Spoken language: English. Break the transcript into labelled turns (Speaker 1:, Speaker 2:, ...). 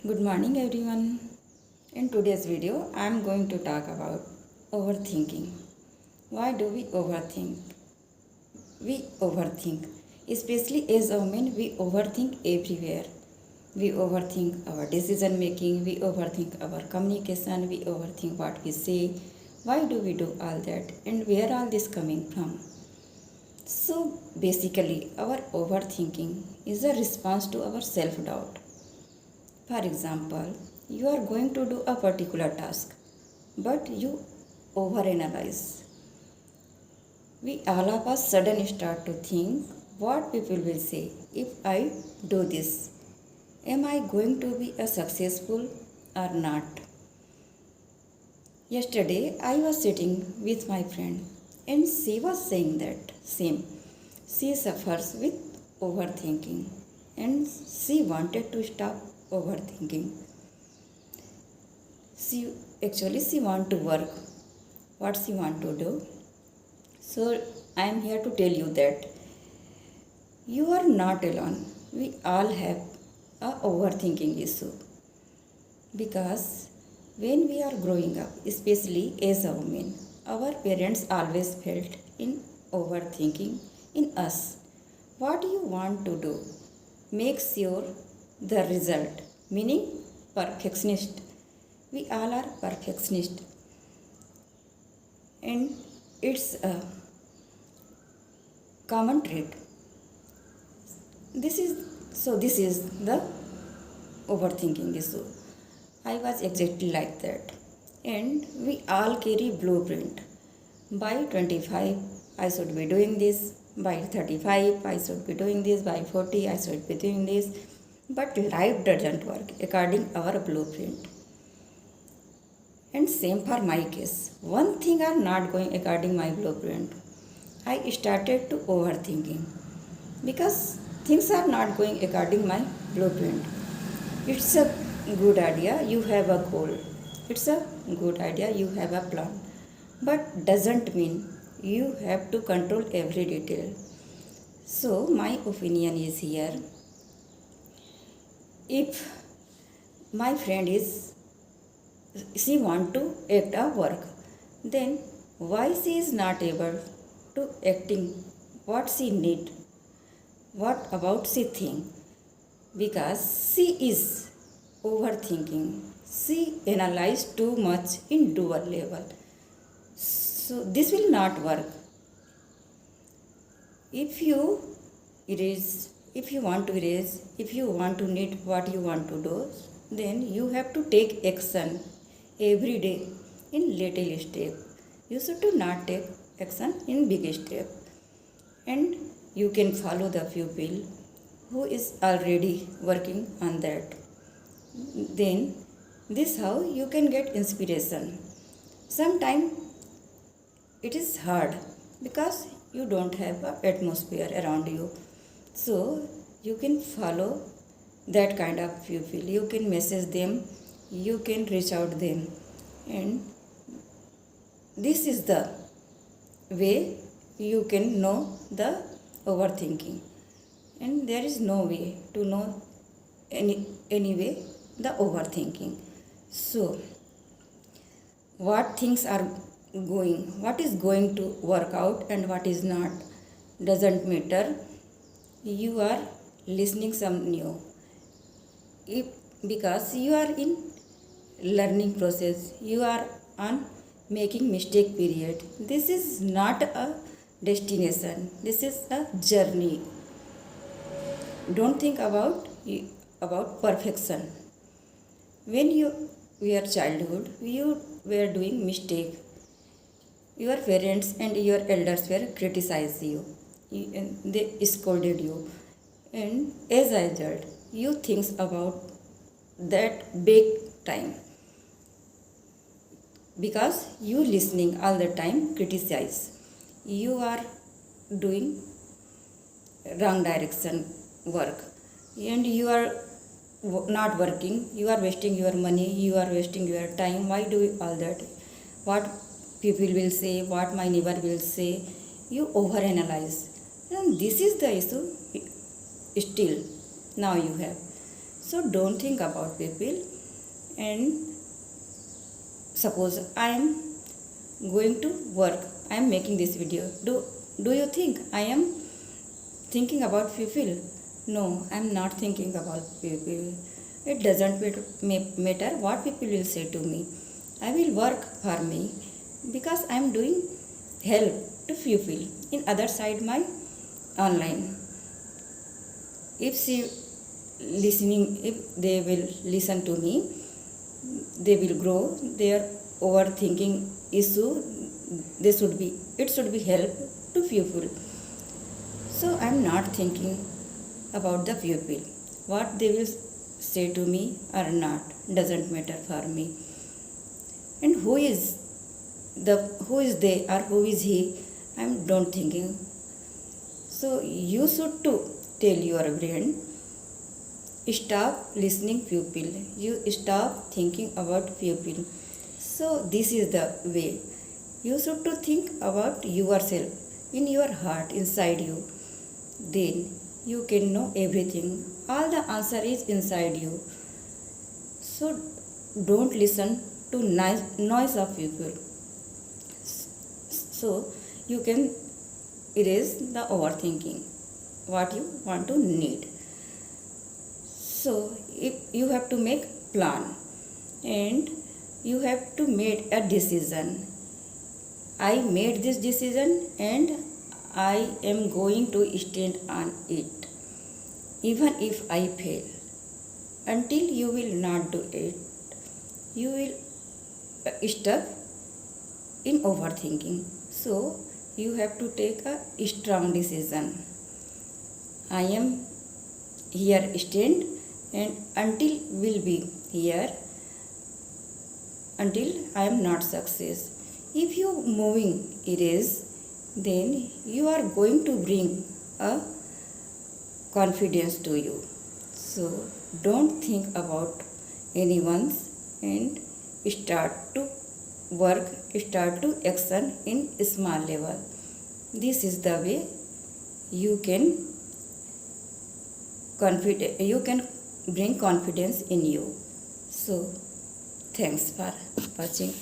Speaker 1: Good morning everyone. In today's video, I am going to talk about overthinking. Why do we overthink? We overthink. Especially as women, we overthink everywhere. We overthink our decision making, we overthink our communication, we overthink what we say. Why do we do all that? And where all this coming from? So basically, our overthinking is a response to our self doubt. For example, you are going to do a particular task, but you overanalyze. We all of us suddenly start to think what people will say if I do this. Am I going to be a successful or not? Yesterday I was sitting with my friend and she was saying that same. She suffers with overthinking and she wanted to stop overthinking. She want to work what she want to do. So I am here to tell you that you are not alone. We all have a overthinking issue because when we are growing up, especially as a woman, our parents always felt in overthinking in us. What you want to do, make sure the result, meaning perfectionist. We all are perfectionist and it's a common trait. This is the overthinking issue. I was exactly like that, and we all carry blueprint. By 25 I should be doing this, by 35 I should be doing this, by 40 I should be doing this. But life doesn't work according our blueprint. And same for my case. One thing are not going according my blueprint. I started to overthinking because things are not going according my blueprint. It's a good idea you have a goal. It's a good idea you have a plan. But doesn't mean you have to control every detail. So my opinion is here. If my friend is she want to act a work, then why she is not able to acting what she need, what about she think? Because she is overthinking, she analyze too much in dual level. So this will not work. If you erase, if you want to erase, if you want to need what you want to do, then you have to take action every day in little step. You should not take action in big step. And you can follow the pupil who is already working on that. Then this how you can get inspiration. Sometimes it is hard because you don't have an atmosphere around you. So you can follow that kind of pupil. You can message them, you can reach out them, and this is the way you can know the overthinking. And there is no way to know any way the overthinking. So what things are going, what is going to work out and what is not doesn't matter. You are listening some new. If because you are in learning process, you are on making mistake period. This is not a destination, this is a journey. Don't think about perfection. When you were childhood, you were doing mistake, your parents and your elders were criticize you, and they scolded you, and as a result you think about that big time because you listening all the time criticize. You are doing wrong direction work and you are not working. You are wasting your money, you are wasting your time. Why do all that? What people will say, what my neighbor will say? You overanalyze, and this is the issue still now you have. So don't think about people. And suppose I am going to work, I am making this video. Do you think I am thinking about people? No, I am not thinking about people. It doesn't matter what people will say to me. I will work for me because I am doing help to people in other side my online. If she listening, if they will listen to me, they will grow their overthinking issue. It should be help to people. So I am not thinking about the people. What they will say to me or not doesn't matter for me. And who is they or who is he, I am don't thinking. So you should to tell your brain, stop listening people, you stop thinking about people. So this is the way you should to think about yourself in your heart, inside you. Then you can know everything. All the answer is inside you. So don't listen to noise of people. So you can erase the overthinking what you want to need. So if you have to make plan and you have to make a decision. I made this decision and I am going to stand on it even if I fail. Until you will not do it, you will stuck in overthinking. So you have to take a strong decision. I am here stand, and until will be here until I am not success. If you moving erase, then you are going to bring a confidence to you. So don't think about anyone's and start to work, start to action in small level. This is the way you can bring confidence in you. So thanks for watching.